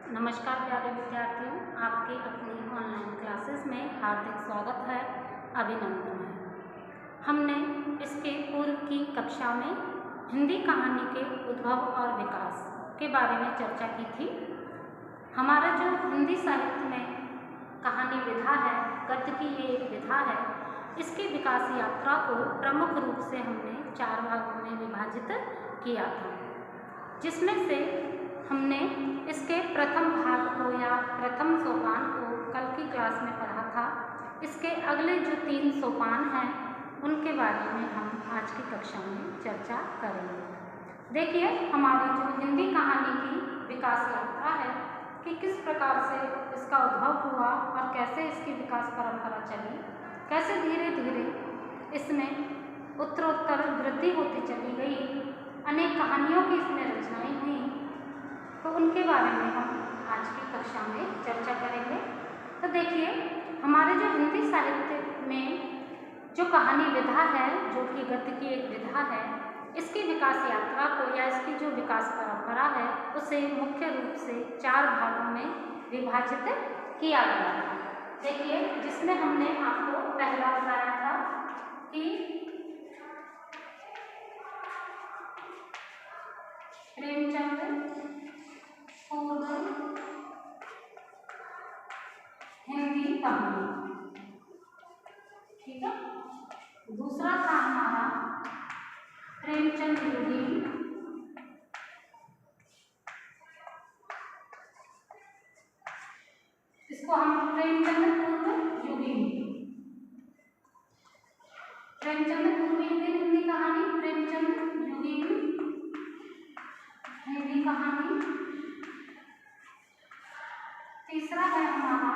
नमस्कार प्यारे विद्यार्थियों, आपके अपनी ऑनलाइन क्लासेस में हार्दिक स्वागत है, अभिनंदन है। हमने इसके पूर्व की कक्षा में हिंदी कहानी के उद्भव और विकास के बारे में चर्चा की थी। हमारा जो हिंदी साहित्य में कहानी विधा है, गद्य की ये एक विधा है, इसकी विकास यात्रा को प्रमुख रूप से हमने 4 भागों में विभाजित किया था, जिसमें से हमने इसके प्रथम भाग को या प्रथम सोपान को कल की क्लास में पढ़ा था। इसके अगले जो 3 सोपान हैं उनके बारे में हम आज की कक्षा में चर्चा करेंगे। देखिए, हमारी जो हिंदी कहानी की विकास यात्रा है कि किस प्रकार से इसका उद्भव हुआ और कैसे इसकी विकास परंपरा चली, कैसे धीरे धीरे इसमें उत्तरोत्तर वृद्धि होती चली गई, अनेक कहानियों की इसमें रचनाएं हुई, तो उनके बारे में हम आज की कक्षा में चर्चा करेंगे। तो देखिए, हमारे जो हिंदी साहित्य में जो कहानी विधा है, जो कि गद्य की एक विधा है, इसकी विकास यात्रा को या इसकी जो विकास परंपरा है उसे मुख्य रूप से 4 भागों में विभाजित किया गया था। देखिए, जिसमें हमने आपको पहला बताया था कि प्रेमचंद पूर्व हिंदी कहानी, ठीक है। दूसरा था हमारा प्रेमचंद युगीन, इसको हम प्रेमचंद पूर्व युगीन, प्रेमचंद पूर्व युगीन हिंदी कहानी, प्रेमचंद युगीन हिंदी कहानी। तीसरा है हमारा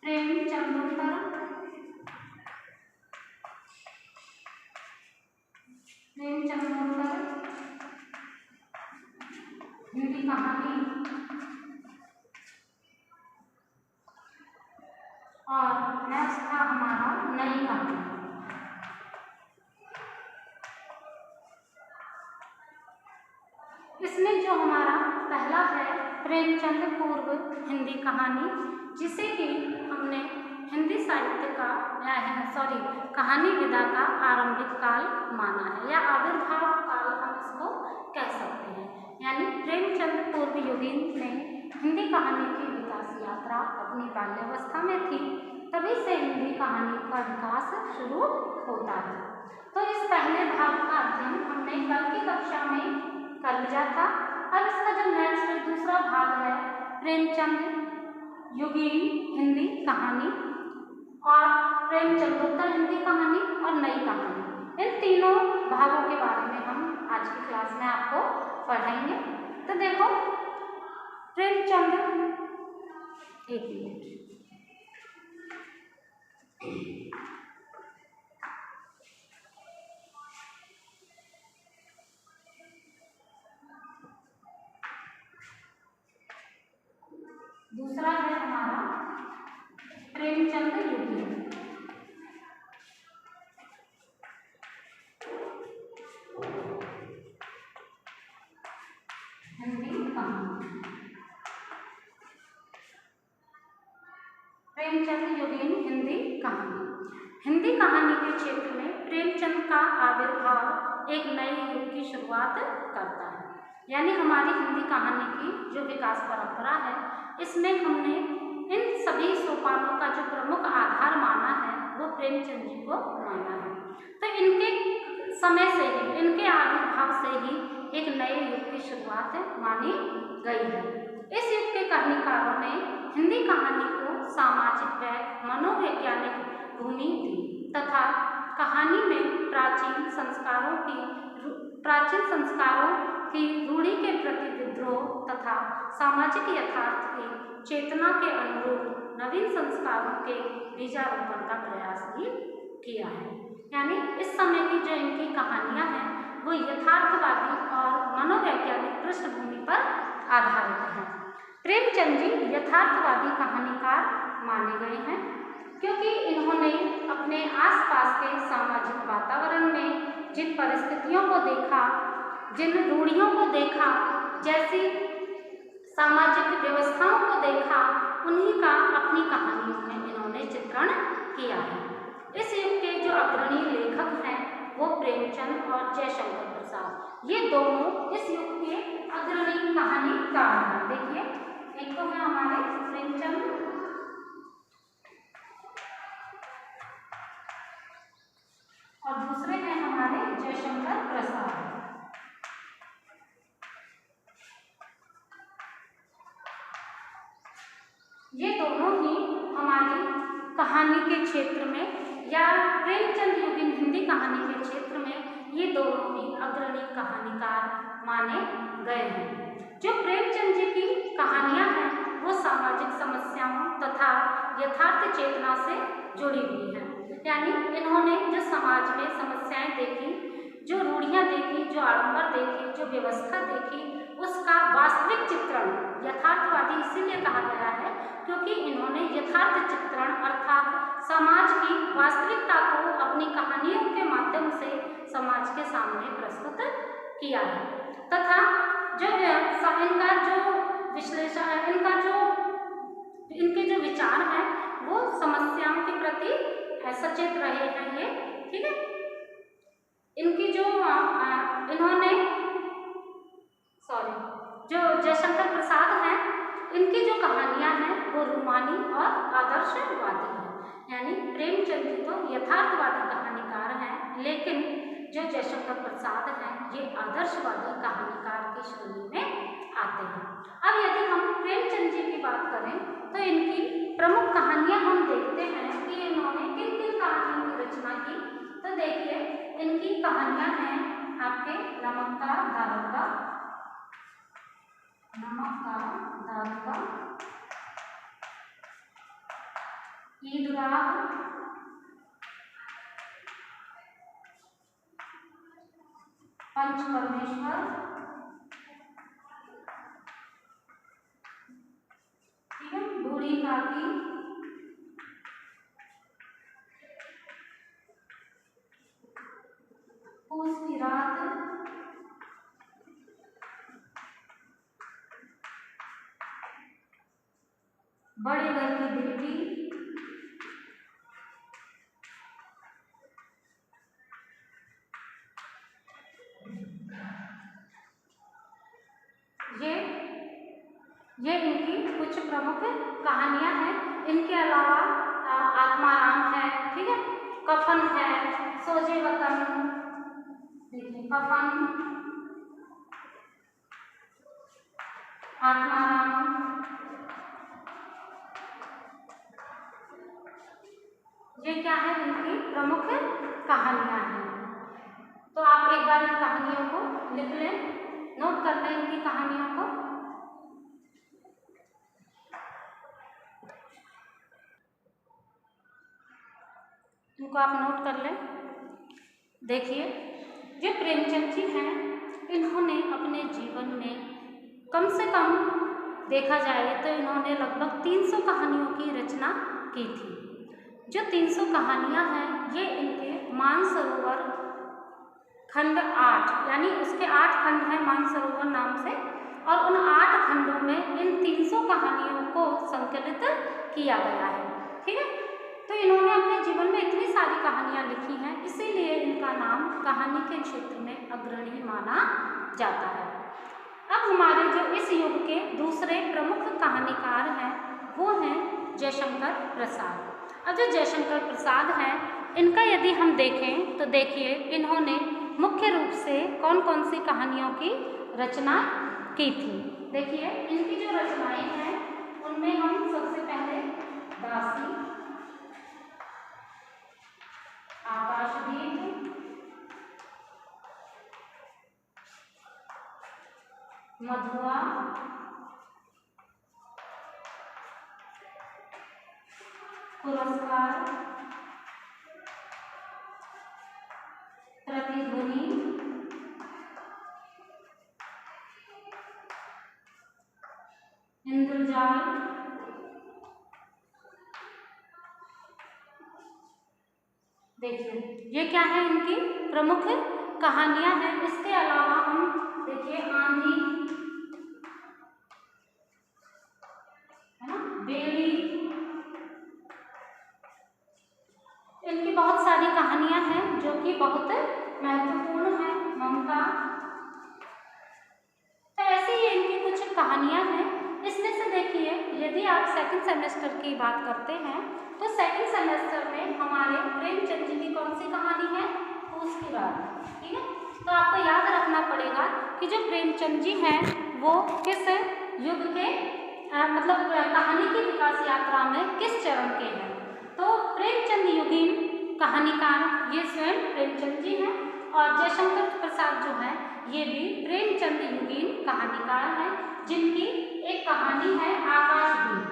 प्रेमचंदोत्तर, प्रेमचंदोत्तर हिंदी कहानी। और नेक्स्ट था हमारा नई कहानी। इसमें जो हमारा पहला है प्रेमचंद पूर्व हिंदी कहानी, जिसे कि हमने हिंदी साहित्य का कहानी विधा का आरंभिक काल माना है या आविर्भाव काल हम इसको कह सकते हैं। यानी प्रेमचंद पूर्व युगीन में हिंदी कहानी की विकास यात्रा अपनी बाल्यावस्था में थी, तभी से हिंदी कहानी का विकास शुरू होता है। तो इस पहले भाग का अध्ययन हमने कल की कक्षा में कर लिया था। अब इसका जो नेक्स्ट दूसरा भाग है प्रेमचंद युगीन हिंदी कहानी और प्रेमचंदोत्तर हिंदी कहानी और नई कहानी, इन तीनों भागों के बारे में हम आज की क्लास में आपको पढ़ाएंगे। तो देखो, प्रेमचंद, एक मिनट, दूसरा है हमारा प्रेमचंद युगीन, हिंदी कहानी। प्रेमचंद युगीन हिंदी कहानी। हिंदी कहानी के क्षेत्र में प्रेमचंद का आविर्भाव एक नए युग की शुरुआत करता है। यानी हमारी हिंदी कहानी की जो विकास परंपरा है, इसमें हमने इन सभी सोपानों का जो प्रमुख आधार माना है वो प्रेमचंद जी को माना है। तो इनके समय से ही, इनके आविर्भाव से ही एक नए युग की शुरुआत मानी गई है। इस युग के कहानीकारों ने हिंदी कहानी को सामाजिक व मनोवैज्ञानिक भूमि दी तथा कहानी में प्राचीन संस्कारों की रूढ़ी के प्रति विद्रोह तथा सामाजिक यथार्थ की चेतना के अनुरूप नवीन संस्कारों के बीजारोपण का प्रयास भी किया है। यानी इस समय की जो इनकी कहानियां हैं वो यथार्थवादी और मनोवैज्ञानिक पृष्ठभूमि पर आधारित हैं। प्रेमचंद जी यथार्थवादी कहानीकार माने गए हैं क्योंकि इन्होंने अपने आसपास के सामाजिक वातावरण में जिन परिस्थितियों को देखा, जिन रूढ़ियों को देखा, जैसी सामाजिक व्यवस्थाओं को देखा, उन्हीं का अपनी कहानियों में इन्होंने चित्रण किया है। इस युग के जो अग्रणी लेखक हैं वो प्रेमचंद और जयशंकर प्रसाद, ये दोनों इस युग के अग्रणी कहानीकार हैं। देखिए, एक तो है हमारे प्रेमचंद और दूसरे हैं हमारे जयशंकर प्रसाद। ये दोनों ही हमारी कहानी के क्षेत्र में या प्रेमचंद युगीन हिंदी कहानी के क्षेत्र में ये दोनों ही अग्रणी कहानीकार माने गए हैं। जो प्रेमचंद जी की कहानियां हैं वो सामाजिक समस्याओं तथा यथार्थ चेतना से जुड़ी हुई हैं। यानी इन्होंने जो समाज में समस्याएं देखी, जो रूढ़ियां देखी, जो आडंबर देखे, जो व्यवस्था देखी, उसका वास्तविक चित्रण, यथार्थवादी इसीलिए कहा गया है क्योंकि इन्होंने यथार्थ चित्रण अर्थात समाज की वास्तविकता को अपनी कहानियों के माध्यम से समाज के सामने प्रस्तुत किया है। तथा जो इनका जो विश्लेषण है, इनके जो विचार हैं वो समस्याओं के प्रति सचेत रहे हैं ये, ठीक है। इनकी जो जो जयशंकर प्रसाद हैं, इनकी जो कहानियां हैं वो रूमानी और आदर्शवादी हैं। यानी प्रेमचंद जी तो यथार्थवादी कहानीकार हैं, लेकिन जो जयशंकर प्रसाद हैं ये आदर्शवादी कहानीकार की श्रेणी में आते हैं। अब यदि हम प्रेमचंद जी की बात करें तो इनकी प्रमुख कहानियां हम देखते हैं कि इन्होंने किन किन कहानियों की रचना की। तो देखिए, इनकी कहानियां हैं आपके नमक का दारुका, ईदगाह, पंच परमेश्वर, ठीक है, बूढ़ी काकी, पूस की रात, बड़े घर की बिल्ली, ये इनकी कुछ प्रमुख कहानियां हैं। इनके अलावा आत्माराम है, ठीक है, कफन है, सोजे वतन, देखिए कफन, आत्माराम, ये क्या है इनकी प्रमुख कहानियां हैं। तो आप एक बार इन कहानियों को लिख लें, नोट कर लें इनकी कहानियों को। इनको आप नोट कर लें। देखिए, जो प्रेमचंद जी हैं इन्होंने अपने जीवन में कम से कम देखा जाए तो इन्होंने लगभग 300 कहानियों की रचना की थी। जो 300 कहानियां हैं ये इनके मानसरोवर खंड 8, यानी उसके 8 खंड हैं मानसरोवर नाम से, और उन 8 खंडों में इन 300 कहानियों को संकलित किया गया है, ठीक है। तो इन्होंने अपने जीवन में इतनी सारी कहानियां लिखी हैं, इसीलिए इनका नाम कहानी के क्षेत्र में अग्रणी माना जाता है। अब हमारे जो इस युग के दूसरे प्रमुख कहानीकार हैं वो हैं जयशंकर प्रसाद। अब जो जयशंकर प्रसाद हैं इनका यदि हम देखें तो देखिए, इन्होंने मुख्य रूप से कौन कौन सी कहानियों की रचना की थी। देखिए, इनकी जो रचनाएं हैं उनमें हम सबसे पहले दासी, आकाशदीप, मधुआ, पुरस्कार, प्रतिध्वनि, इंद्रजाल, देखिए ये क्या है इनकी प्रमुख कहानियां हैं। इसके अलावा हम देखिए आंधी, सेकंड सेमेस्टर की बात करते हैं तो सेकंड सेमेस्टर में हमारे प्रेमचंद जी की कौन सी कहानी है, फूस की रात। ठीक है, तो आपको याद रखना पड़ेगा कि जो प्रेमचंद जी हैं वो किस युग के मतलब कहानी की विकास यात्रा में किस चरण के हैं। तो प्रेमचंद युगीन कहानीकार ये स्वयं प्रेमचंद जी हैं और जयशंकर प्रसाद जो हैं ये भी प्रेमचंद युगीन कहानीकार हैं, जिनकी एक कहानी है आकाशदीप।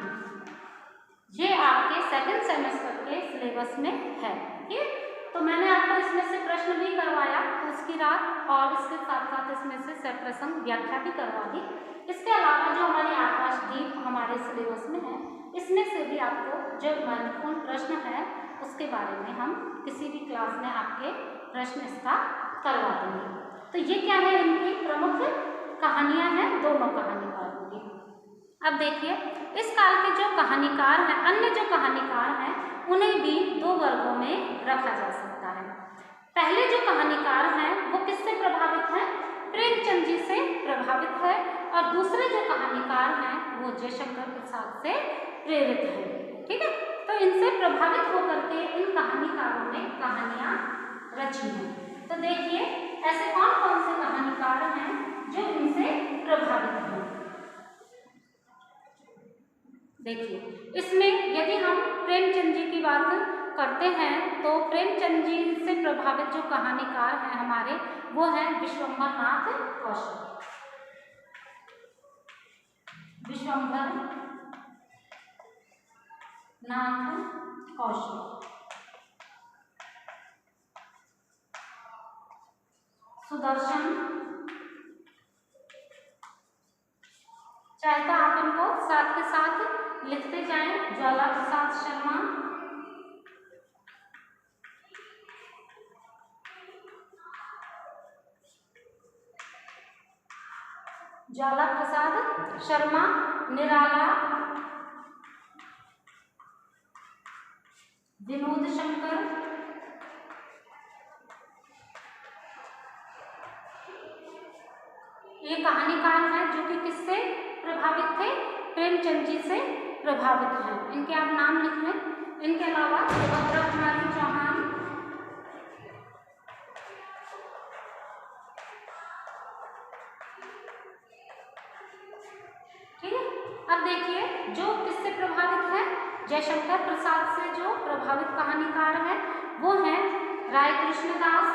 ये आपके सेकंड सेमेस्टर के सिलेबस में है। ठीक, तो मैंने आपको इसमें से प्रश्न भी करवाया उसकी रात और इसके साथ साथ इसमें से सप्रसंग व्याख्या भी करवा दी। इसके अलावा जो हमारी आकाशदीप हमारे सिलेबस में है इसमें से भी आपको जो महत्वपूर्ण प्रश्न है उसके बारे में हम किसी भी क्लास में आपके प्रश्न इसका करवा देंगे। तो ये क्या है, इनकी प्रमुख कहानियां हैं दोनों कहानीकारों की। अब देखिए इस काल के जो कहानीकार हैं, अन्य जो कहानीकार हैं उन्हें भी दो वर्गों में रखा जा सकता है। पहले जो कहानीकार हैं वो किससे प्रभावित हैं, प्रेमचंद जी से प्रभावित है और दूसरे जो कहानीकार हैं वो जयशंकर प्रसाद से प्रेरित हैं। ठीक है, तो इनसे प्रभावित होकर के इन कहानीकारों ने कहानियां रची हैं। तो देखिए ऐसे कौन कौन से कहानीकार हैं जो इनसे प्रभावित हैं। देखिए इसमें यदि हम प्रेमचंद जी की बात करते हैं तो प्रेमचंद जी से प्रभावित जो कहानीकार हैं हमारे वो हैं विश्वंभर नाथ कौशिक। विश्वंभर नाथ कौशिक, सुदर्शन, चाहे तो आप इनको साथ के साथ लिखते जाएं, ज्वाला प्रसाद शर्मा, ज्वाला प्रसाद शर्मा, निराला, विनोद शंकर, ये कहानीकार हैं जो कि किससे प्रभावित थे, प्रेमचंद जी से प्रभावित हैं। इनके आप नाम लिख लें। इनके अलावा सुभद्रा कुमारी चौहान, ठीक है। अब देखिए जो किससे प्रभावित है, जयशंकर प्रसाद से जो प्रभावित कहानीकार है वो हैं राय कृष्णदास,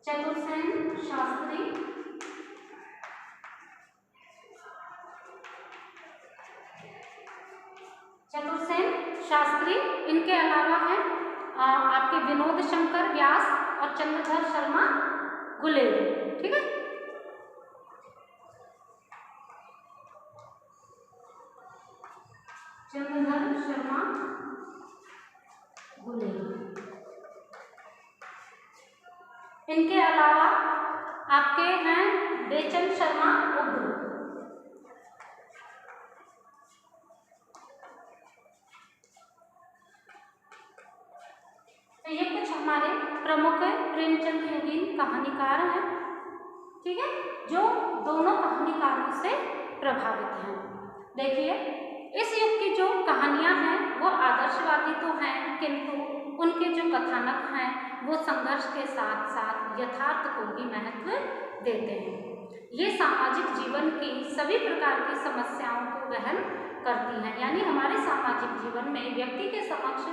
चतुरसेन शास्त्री, इनके अलावा हैं आपके विनोद शंकर व्यास और चंद्रधर शर्मा गुलेल। ठीक है, चंद्रधर शर्मा गुलेल। इनके अलावा आपके हैं बेचन शर्मा उग्र। तो ये कुछ हमारे प्रमुख प्रेमचंद युगीन कहानीकार हैं, ठीक है, जो दोनों कहानीकारों से प्रभावित हैं। देखिए इस युग की जो कहानियां हैं वो आदर्शवादी तो हैं किंतु उनके जो कथानक हैं वो संघर्ष के साथ साथ यथार्थ को भी महत्व देते हैं। ये सामाजिक जीवन की सभी प्रकार की समस्याओं को वहन करती हैं, यानी हमारे सामाजिक जीवन में व्यक्ति के समक्ष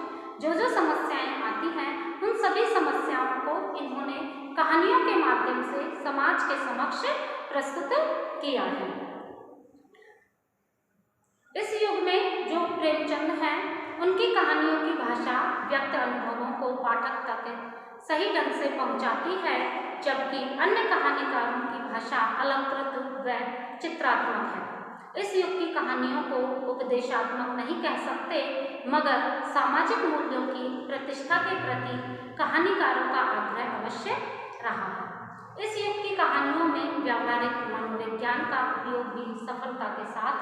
जो जो समस्याएं आती हैं उन सभी समस्याओं को इन्होंने कहानियों के माध्यम से समाज के समक्ष प्रस्तुत किया है। इस युग में जो प्रेमचंद हैं उनकी कहानियों की भाषा व्यक्त अनुभवों को पाठक तक सही ढंग से पहुंचाती है, जबकि अन्य कहानीकारों की भाषा अलंकृत व चित्रात्मक है। इस युग की कहानियों को उपदेशात्मक नहीं कह सकते, मगर सामाजिक मूल्यों की प्रतिष्ठा के प्रति कहानीकारों का आग्रह अवश्य रहा है। इस युग की कहानियों में व्यावहारिक मनोविज्ञान का उपयोग भी सफलता के साथ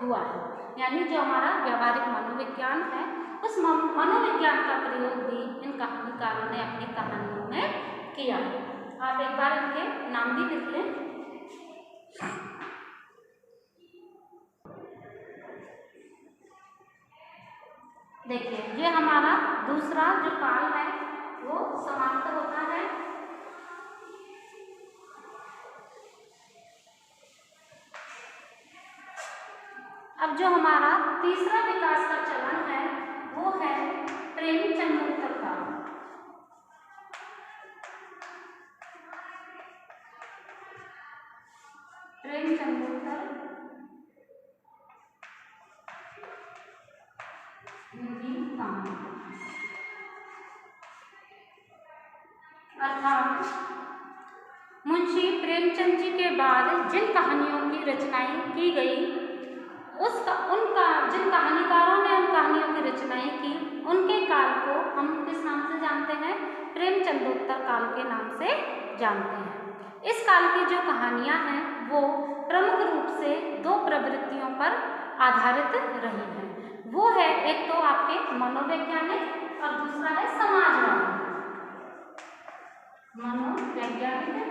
हुआ है, यानी जो हमारा व्यावहारिक मनोविज्ञान है उस मनोविज्ञान का प्रयोग भी इन कहानीकारों ने अपनी कहानियों में किया है। आप एक बार इनके नाम भी लिख लें। देखिए, ये हमारा दूसरा जो काल है वो समाप्त होता है। अब जो हमारा तीसरा विकास का चरण है वो है प्रेमचंदोत्तर काल। प्रेमचंदोत्तर हिंदी कहानी, अर्थात मुंशी प्रेमचंद जी के बाद जिन कहानियों की रचनाएं की गई, जिन कहानीकारों ने उन कहानियों की रचनाएं की, उनके काल को हम किस नाम से जानते हैं? प्रेमचंदोत्तर काल के नाम से जानते हैं। इस काल की जो कहानियां हैं वो प्रमुख रूप से दो प्रवृत्तियों पर आधारित रही हैं। वो है एक तो आपके मनोवैज्ञानिक और दूसरा है समाजवादी। मनोवैज्ञानिक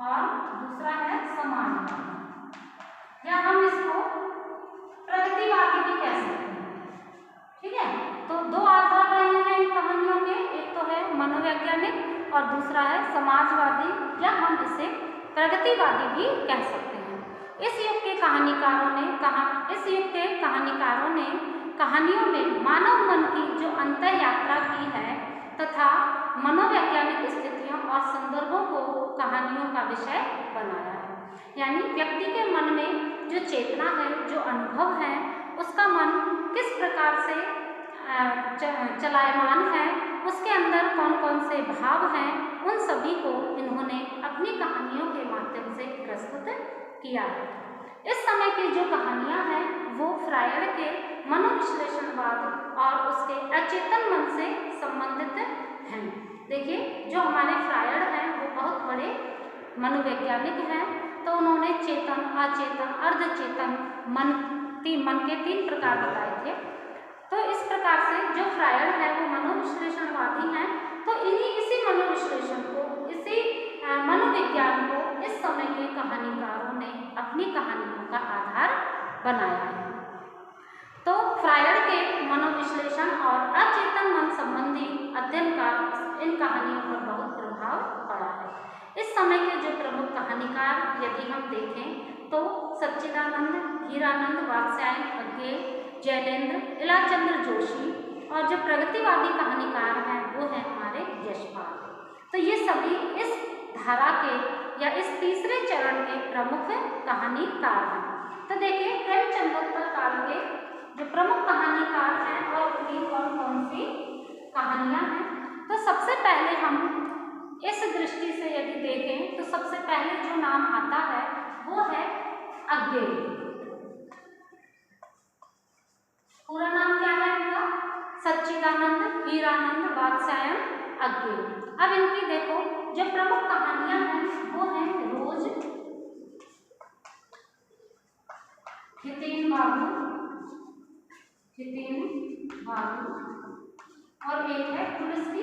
और दूसरा है समाजवादी, या हम इसको प्रगतिवादी भी कह सकते हैं। ठीक है, तो दो आधार रहे हैं इन कहानियों के, एक तो है मनोवैज्ञानिक और दूसरा है समाजवादी, या हम इसे प्रगतिवादी भी कह सकते हैं। इस युग के कहानीकारों ने कहानियों में मानव मन की जो अंतः यात्रा की है तथा मनोवैज्ञानिक स्थितियों और संदर्भों को कहानियों का विषय बनाया है। यानी व्यक्ति के मन में जो चेतना है, जो अनुभव है, उसका मन किस प्रकार से चलायमान है, उसके अंदर कौन कौन से भाव हैं, उन सभी को इन्होंने अपनी कहानियों के माध्यम से प्रस्तुत किया है। इस समय की जो कहानियां हैं वो फ्रायड के मनोविश्लेषणवाद और उसके अचेतन मन से संबंधित हैं। देखिए, जो हमारे फ्रायड हैं वो बहुत बड़े मनोवैज्ञानिक हैं, तो उन्होंने चेतन, अचेतन, अर्धचेतन मन के 3 प्रकार बताए थे। तो इस प्रकार से जो फ्रायड है वो मनोविश्लेषणवादी हैं, तो इसी मनोविश्लेषण को, इसी मनोविज्ञान को इस समय के कहानीकारों ने अपनी कहानियों का आधार बनाया है। तो फ्रायड के मनोविश्लेषण और अचेतन मन संबंधी अध्ययन का इन कहानियों पर बहुत प्रभाव पड़ा है। इस समय के जो प्रमुख कहानीकार यदि हम देखें तो सच्चिदानंद, हीरानंद, वात्स्यायन, अज्ञे, जैनेन्द्र, इलाचंद्र जोशी, और जो प्रगतिवादी कहानीकार हैं वो हैं हमारे यशपाल। तो ये सभी इस धारा के या इस तीसरे चरण के प्रमुख कहानीकार हैं। तो देखिए, प्रेमचंदोत्तर काल के जो प्रमुख कहानीकार हैं और उनकी कौन कौन सी कहानियां हैं, तो सबसे पहले हम इस दृष्टि से यदि देखें तो सबसे पहले जो नाम आता है वो है अज्ञे। पूरा नाम क्या है इनका? सच्चिदानंद, हीरानंद, वात्स्यायन, अज्ञे। अब इनकी देखो जो प्रमुख कहानियां हैं वो हैं रोज, हितेन बाबू, और एक है पुलिस की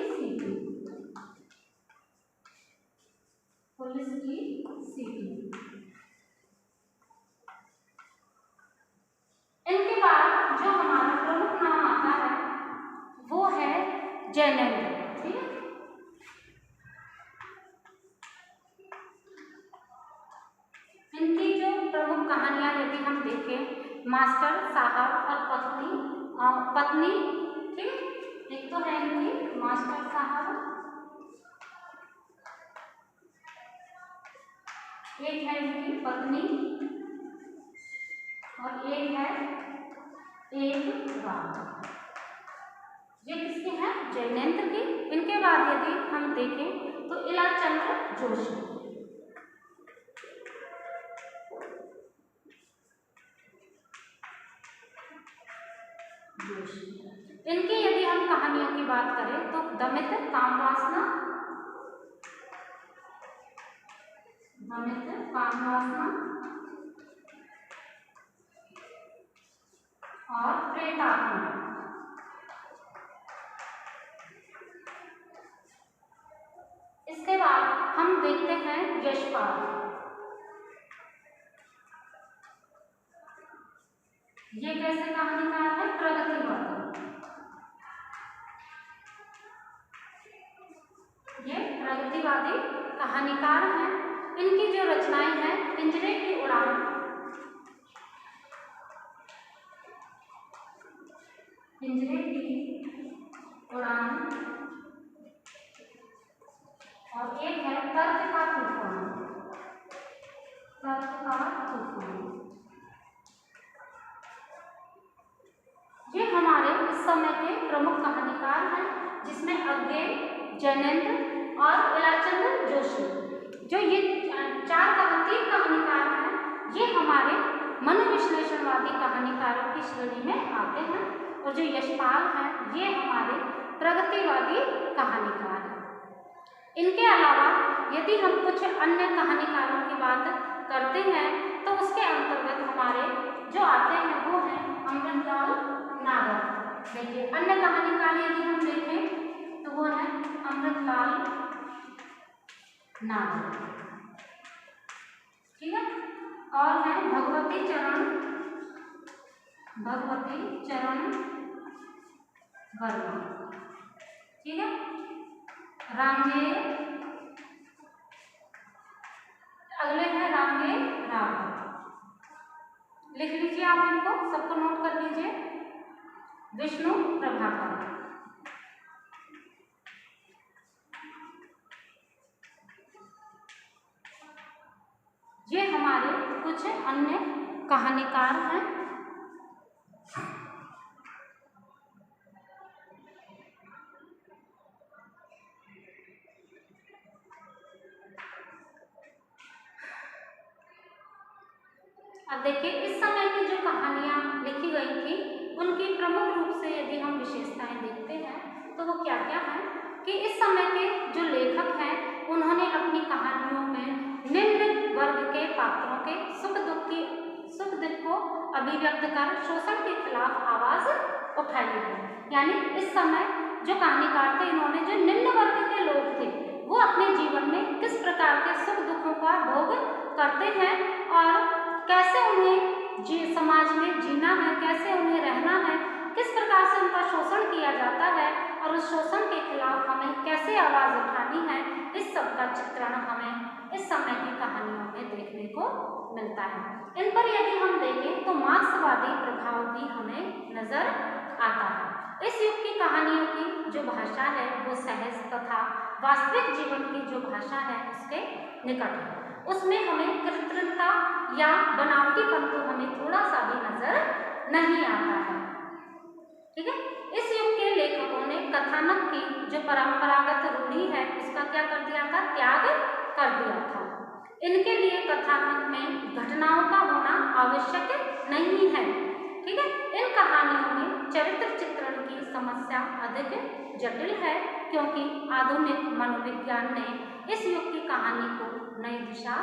सीटी। इनके बाद जो हमारा प्रमुख नाम आता है वो है जैनेन्द्र। ठीक है, इनकी जो प्रमुख कहानियां यदि हम देखें, मास्टर साहब और पत्नी। ठीक, एक तो है इनकी मास्टर साहब, एक है इनकी पत्नी, और एक है एक बात। ये किसकी है? जैनेन्द्र की। इनके बाद यदि हम देखें तो इलाचंद्र जोशी। इनकी यदि हम कहानियों की बात करें तो दमित, कामवासना, और प्रेतात्मा। यशपाल। ये कैसे कहानीकार है? प्रगतिवादी। ये प्रगतिवादी कहानीकार हैं। इनकी जो रचनाएं हैं, पिंजरे की उड़ान, पिंजरे की उड़ान, और एक है तर्क का तूफान, तर्क का तूफान। ये हमारे इस समय के प्रमुख कहानीकार हैं, जिसमें अज्ञे, जैनेन्द्र और इलाचंद जोशी, जो ये तीन कहानीकार हैं, ये हमारे मनोविश्लेषणवादी कहानीकारों की श्रेणी में आते हैं। और जो यशपाल हैं, ये हमारे प्रगतिवादी कहानीकार हैं। इनके अलावा यदि हम कुछ अन्य कहानीकारों की बात करते हैं तो उसके अंतर्गत हमारे जो आते हैं वो हैं अमृतलाल नागर। देखिए, अन्य कहानीकार यदि हम देखें तो वो है अमृतलाल नागर, ठीक है। और है भगवती चरण वर्मा, ठीक है। रांगे, अगले हैं रांगे राव। लिख लीजिए आप इनको, सबको नोट कर लीजिए। विष्णु प्रभाकर, ये हमारे कुछ अन्य कहानीकार हैं। अब देखिए, इस समय की जो कहानियां लिखी गई थी उनकी प्रमुख रूप से यदि हम विशेषताएं देखते हैं तो वो क्या क्या है कि इस समय के जो लेखक हैं उन्होंने अपनी कहानियों में निम्न वर्ग के पात्रों के सुख दुख को अभिव्यक्त कर शोषण के खिलाफ आवाज उठाई है। यानी इस समय जो कहानीकार थे, इन्होंने जो निम्न वर्ग के लोग थे वो अपने जीवन में किस प्रकार के सुख दुखों का भोग करते हैं और कैसे उन्हें समाज में जीना है, कैसे उन्हें रहना है, किस प्रकार से उनका शोषण किया जाता है और उस शोषण के खिलाफ हमें कैसे आवाज उठानी है, इस सब का चित्रण हमें इस समय की कहानियों में देखने को मिलता है। इन पर यदि हम देखें तो मार्क्सवादी प्रभाव भी हमें नजर आता है। इस युग की कहानियों की जो भाषा है वो सहज तथा वास्तविक जीवन की जो भाषा है उसके निकट है। उसमें हमें कृत्रिमता या बनावटीपन तो हमें थोड़ा सा भी नजर नहीं आता है, ठीक है। इस युग के लेखकों ने कथानक की जो परंपरागत रूढ़ी है उसका क्या कर दिया था? त्याग कर दिया था। इनके लिए कथानक में घटनाओं का होना आवश्यक नहीं है, ठीक है। इन कहानियों में चरित्र चित्रण की समस्या अधिक जटिल है क्योंकि आधुनिक मनोविज्ञान ने इस युग की कहानी को नई दिशा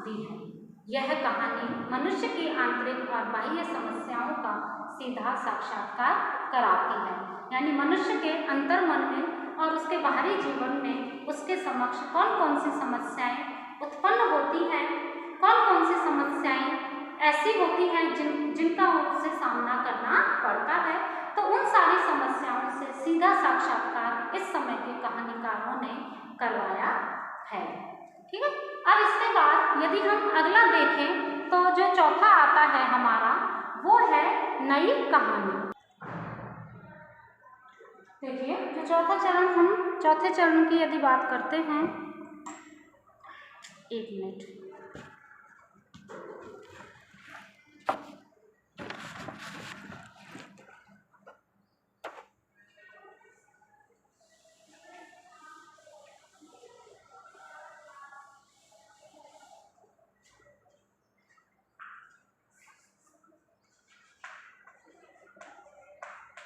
दी है। यह कहानी मनुष्य की आंतरिक और बाह्य समस्याओं का सीधा साक्षात्कार कराती है। यानी मनुष्य के अंतर्मन में और उसके बाहरी जीवन में उसके समक्ष कौन कौन सी समस्याएं उत्पन्न होती हैं, कौन कौन सी समस्याएं ऐसी होती हैं जिनका उसे सामना करना पड़ता है, तो उन सारी समस्याओं से सीधा साक्षात्कार इस समय के कहानीकारों ने करवाया है, ठीक है। अब इसके बाद यदि हम अगला देखें तो जो चौथा आता है हमारा वो है नई कहानी। देखिए, जो चौथे चरण की यदि बात करते हैं, एक मिनट,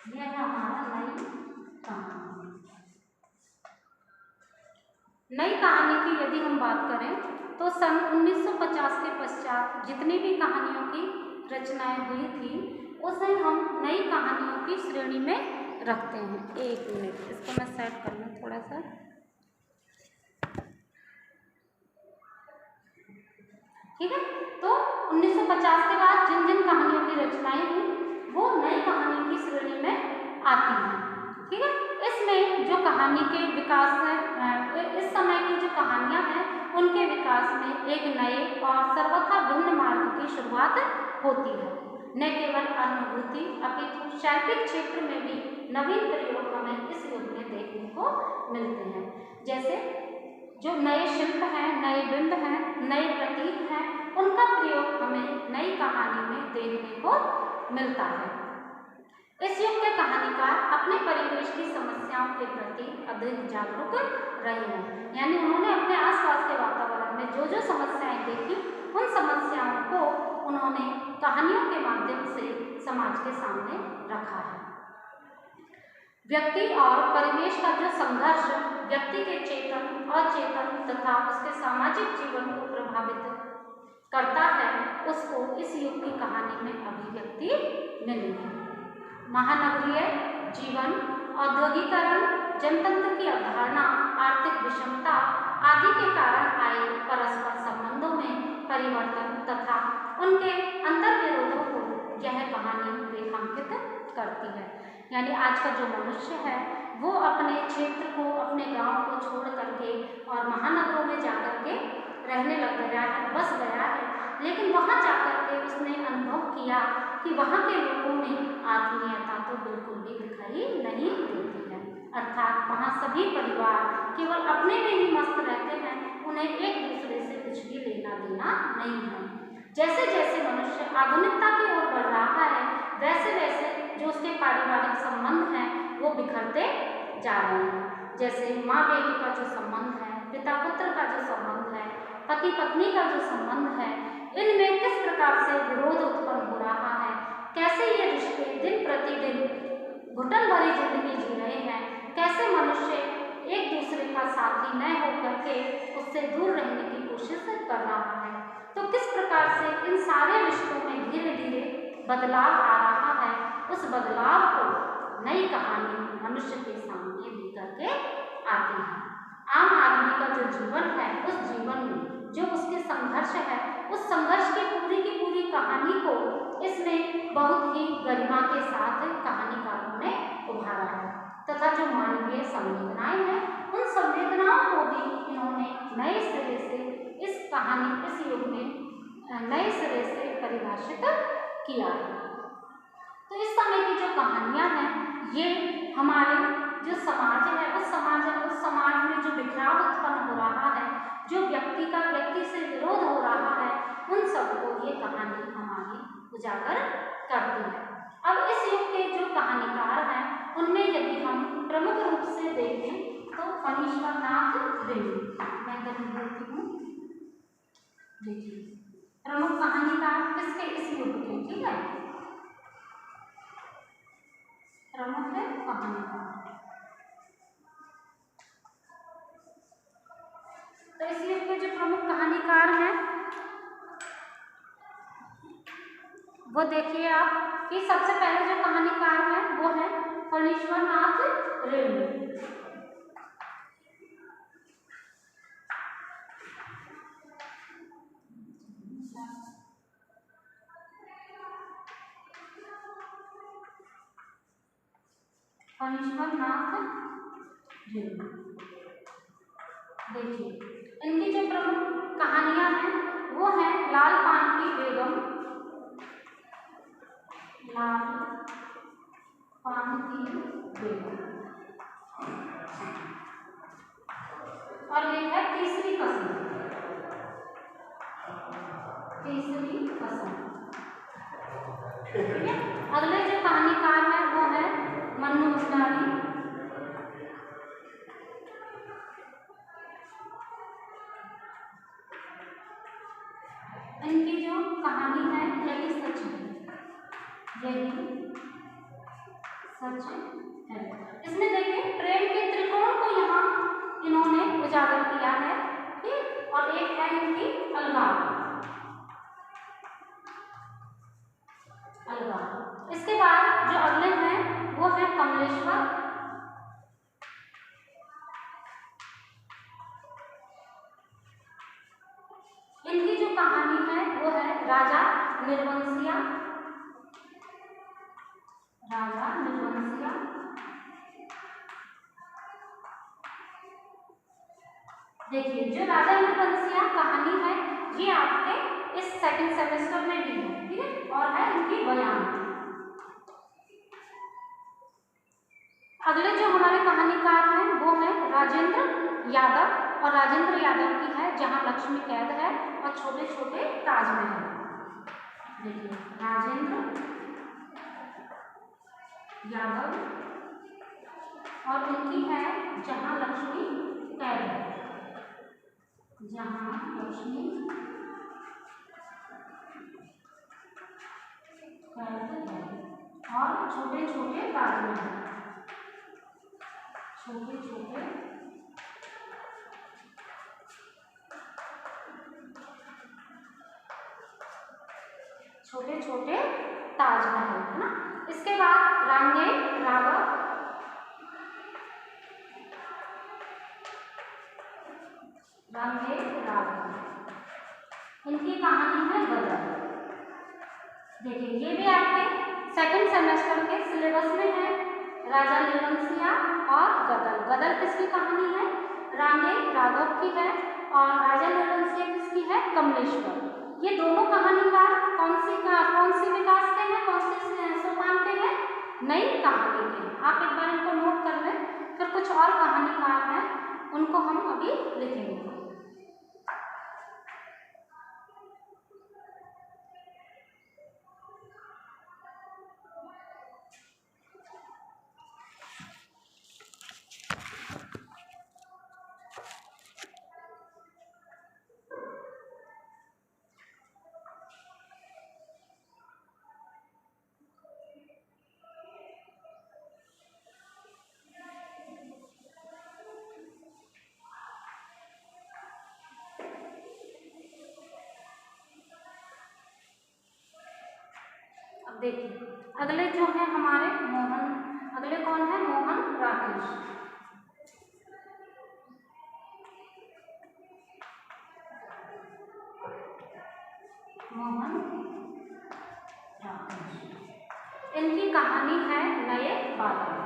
यह है हमारा नई कहानी। नई कहानी की यदि हम बात करें तो सन 1950 के पश्चात जितनी भी कहानियों की रचनाएं हुई थी उसे हम नई कहानियों की श्रेणी में रखते हैं। एक मिनट, इसको मैं सेट कर लूँ थोड़ा सा। ठीक है। तो 1950 के बाद जिन जिन कहानियों की रचनाएं हुई वो नई कहानी की श्रेणी में आती हैं, ठीक है। इसमें जो कहानी के विकास है, इस समय की जो कहानियां हैं उनके विकास में एक नए और सर्वथा भिन्न मार्ग की शुरुआत होती है। न केवल अनुभूति अपितु शैल्पिक क्षेत्र में भी नवीन प्रयोग हमें इस युग में देखने को मिलते हैं। जैसे जो नए शिल्प हैं, नए बिंब हैं, नए प्रतीक हैं, उनका प्रयोग हमें नई कहानी में देखने को मिलता है। इस युग के कहानीकार अपने परिवेश की समस्याओं के प्रति अधिक जागरूक रहे हैं, यानी उन्होंने अपने आसपास के वातावरण में जो जो समस्याएं देखी उन समस्याओं को उन्होंने कहानियों के माध्यम से समाज के सामने रखा है। व्यक्ति और परिवेश का जो संघर्ष व्यक्ति के चेतन, अचेतन तथा उसके सामाजिक जीवन को प्रभावित करता है, उसको इस युग की कहानी में अभिव्यक्ति मिली है। महानगरीय जीवन, औद्योगिकरण, जनतंत्र की अवधारणा, आर्थिक विषमता आदि के कारण आए परस्पर संबंधों में परिवर्तन तथा उनके अंतर विरोधों को यह कहानी रेखांकित करती है। यानी आज का जो मनुष्य है वो अपने क्षेत्र को, अपने गांव को छोड़ करके और महानगरों में जाकर के रहने लग गया है, बस गया है, लेकिन वहाँ जाकर के उसने अनुभव किया कि वहाँ के लोगों में आत्मीयता तो बिल्कुल भी दिखाई नहीं देती है। अर्थात वहाँ सभी परिवार केवल अपने में ही मस्त रहते हैं, उन्हें एक दूसरे से कुछ भी लेना देना नहीं है। जैसे जैसे मनुष्य आधुनिकता की ओर बढ़ रहा है वैसे वैसे जो उसके पारिवारिक संबंध हैं वो बिखरते जा रहे हैं। जैसे माँ बेटी का जो संबंध है, पिता पुत्र का जो संबंध है, पति पत्नी का जो संबंध है, इनमें किस प्रकार से विरोध उत्पन्न हो रहा है, कैसे ये रिश्ते दिन प्रतिदिन घुटन भरी जिंदगी जी रहे हैं, कैसे मनुष्य एक दूसरे का साथी न होकर के उससे दूर रहने की कोशिश कर रहा है। तो किस प्रकार से इन सारे रिश्तों में धीरे धीरे बदलाव आ रहा है, उस बदलाव को नई कहानी मनुष्य के सामने लेकर के आती है। आम आदमी का जो जीवन है, उस जीवन में जो उसके संघर्ष है, उस संघर्ष की पूरी कहानी को इसमें बहुत ही गरिमा के साथ कहानीकारों ने उभारा है तथा जो मानवीय संवेदनाएं हैं उन संवेदनाओं को भी इन्होंने नए सिरे से इस कहानी, इस युग में नए सिरे से परिभाषित किया है। तो इस समय की जो कहानियां हैं ये हमारे जो समाज है उस समाज में जो बिखराव उत्पन्न हो रहा है, जो व्यक्ति से विरोध हो रहा है, उन सबको ये कहानी हमारी उजागर करती है। अब इस युग के जो कहानीकार हैं उनमें यदि हम प्रमुख रूप से देखें तो फणीश्वरनाथ रेणु, मैं बोलती हूँ, देखिए प्रमुख कहानीकार किसके, इस युग के, ठीक है, प्रमुख कहानीकार। तो इस युग के जो प्रमुख कहानीकार हैं वो देखिए आप कि सबसे पहले जो कहानीकार हैं वो है फणीश्वरनाथ रेणु। फणीश्वरनाथ रेणु, देखिए इनकी जो प्रमुख कहानियां हैं वो हैं लाल पान की बेगम, लाल पान की बेगम, और ये है तीसरी कसम, तीसरी कसम, ठीक है। अगले जो कहानीकार है वो है मन्नू भंडारी, इनकी जो कहानी है यही सच है, यही सच है। इसमें देखिए प्रेम के त्रिकोण को यहाँ इन्होंने उजागर किया है, ठीक। और एक है इनकी अलगाव, अलगाव। इसके बाद जो अगले हैं वो है कमलेश्वर, इनकी जो कहानी है निर्वंशिया, राजा निर्वंशिया। देखिए जो राजा निर्वंशिया कहानी है ये आपके इस सेकंड सेमेस्टर में भी है, ठीक है, और है इनकी बयान। अगले जो हमारे कहानीकार हैं वो है राजेंद्र यादव, और राजेंद्र यादव की है जहां लक्ष्मी कैद है और छोटे छोटे ताजमहल। देखिए राजेंद्र यादव और उनकी है जहां लक्ष्मी कैद है, जहां लक्ष्मी कैद है, और छोटे छोटे ताजमहल, छोटे छोटे छोटे छोटे ताजमहल, है ना। इसके बाद रांगे राघव, रांगे राघव, इनकी कहानी है गदर। देखिए ये भी आपके सेकंड सेमेस्टर के सिलेबस में है, राजा निर्वंशिया और गदर। गदर किसकी कहानी है? रांगे राघव की है, और राजा निर्वंशिया किसकी है? कमलेश्वर। ये दोनों कहानीकार कौन सी विकास के हैं, कौन सी सोपान के हैं? नई कहानी के हैं। आप एक बार इनको नोट कर लें, फिर कुछ और कहानीकार हैं उनको हम अभी लिखेंगे। देखिए अगले जो है हमारे मोहन, अगले कौन है? मोहन राकेश। मोहन राकेश, इनकी कहानी है नए बादल।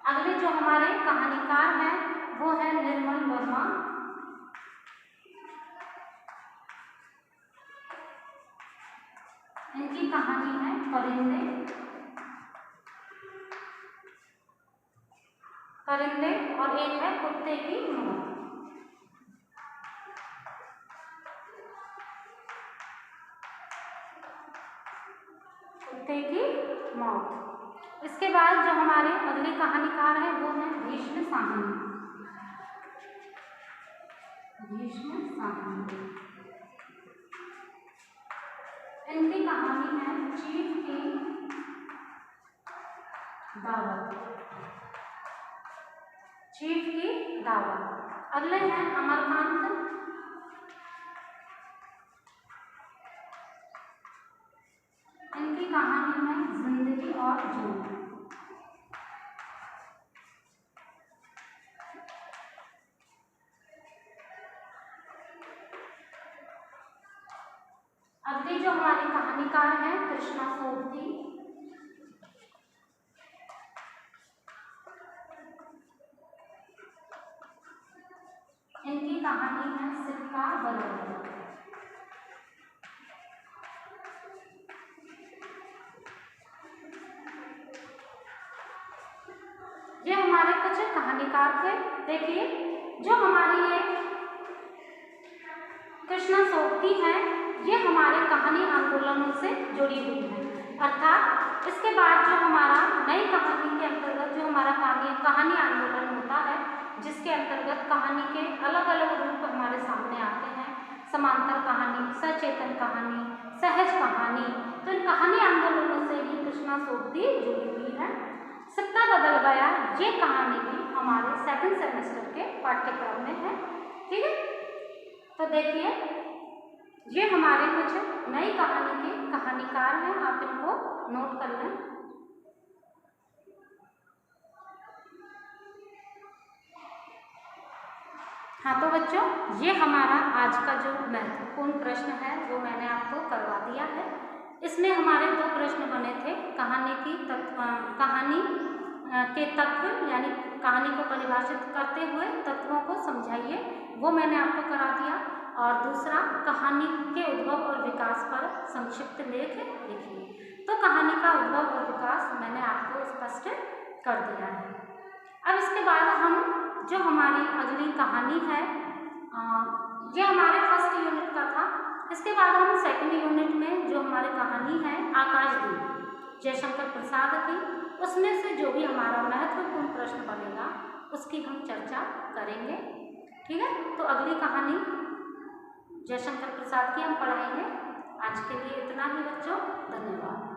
अगले जो हमारे कहानीकार हैं वो है निर्मल वर्मा। इनकी कहानी है परिंदे, परिंदे, और एक है कुत्ते की मौत। कुत्ते की मौत। इसके बाद जो हमारे अगले कहानीकार हैं वो है भीष्म साहनी। भीष्म साहनी, इनकी कहानी है चीफ की दावत। चीफ की दावत। अगले हैं अमरकांत। इनकी कहानी है जिंदगी और जुनून। अगली जो हमारी कहानीकार हैं कृष्णा सोबती। इनकी कहानी है सिक्का बदल। ये हमारे कुछ कहानीकार थे। देखिए जो हमारी ये कृष्णा सोबती है ये हमारे कहानी आंदोलनों से जुड़ी हुई है, अर्थात इसके बाद जो हमारा नई कहानी के अंतर्गत जो हमारा कहानी आंदोलन होता है, जिसके अंतर्गत कहानी के अलग अलग रूप हमारे सामने आते हैं, समांतर कहानी, सचेतन कहानी, सहज कहानी। तो इन कहानी आंदोलनों से ही कृष्णा सोबती जुड़ी हुई है। सिक्का बदल गया ये कहानी भी हमारे सेकंड सेमेस्टर के पाठ्यक्रम में है, ठीक है। तो देखिए ये हमारे कुछ नई कहानी के कहानीकार हैं, आप इनको नोट कर लें। हाँ तो बच्चों, ये हमारा आज का जो महत्वपूर्ण प्रश्न है वो मैंने आपको करवा दिया है। इसमें हमारे 2 प्रश्न बने थे, कहानी के तत्व यानी कहानी को परिभाषित करते हुए तत्वों को समझाइए, वो मैंने आपको करा दिया। और दूसरा, कहानी के उद्भव और विकास पर संक्षिप्त लेख लिखिए। तो कहानी का उद्भव और विकास मैंने आपको स्पष्ट कर दिया है। अब इसके बाद हम जो हमारी अगली कहानी है, ये हमारे फर्स्ट यूनिट का था। इसके बाद हम सेकंड यूनिट में जो हमारी कहानी है आकाशदीप जयशंकर प्रसाद की, उसमें से जो भी हमारा महत्वपूर्ण प्रश्न बनेगा उसकी हम चर्चा करेंगे। ठीक है, तो अगली कहानी जयशंकर प्रसाद की हम पढ़ाएंगे। आज के लिए इतना ही बच्चों, धन्यवाद।